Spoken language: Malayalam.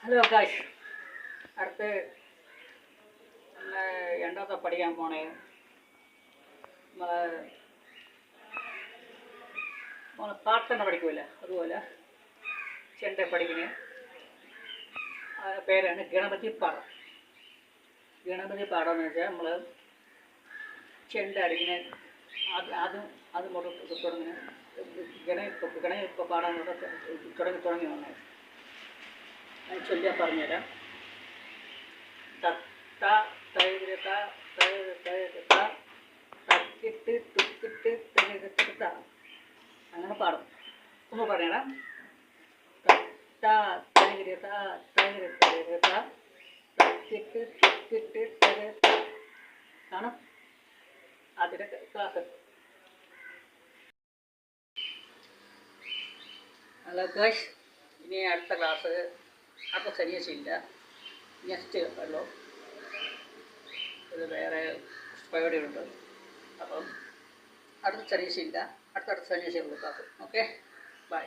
ഹലോ കാശ് അടുത്ത് രണ്ടാമത്തെ പഠിക്കാൻ പോണേ നമ്മളെ പാട്ടെണ്ണ പഠിക്കൂല അതുപോലെ ചെണ്ട പഠിക്കുന്നത് പേരാണ് ഗണപതി പാടം. ഗണപതി പാടം എന്ന് വെച്ചാൽ നമ്മൾ ചെണ്ട അടിക്കുന്ന അത് മുതൽ തുടങ്ങുന്ന ഗണ പാടാൻ തുടങ്ങി വന്നേ ഞാൻ ചൊല്ലിയാൽ പറഞ്ഞുതരാം. തത്ത തഴുത തക്കിട്ട് തുക്കിട്ട് തഴുത അങ്ങനെ പാടും. ഒന്ന് പറയണം. തത്ത തഴുത തക്കിട്ട് തുക്കിട്ട് തഴുത ആണ് അതിൻ്റെ ക്ലാസ്. ഹലോ ഗൈസ്, ഇനി അടുത്ത ക്ലാസ് അടുത്ത ശനിയാഴ്ചയില്ല, നെക്സ്റ്റ് ഉള്ളൂ. ഇത് വേറെ പരിപാടികളുണ്ട്. അപ്പം അടുത്ത ശനിയാഴ്ചയില്ല, അടുത്ത ശനിയാഴ്ച ക്ലാസ്. Okay, by.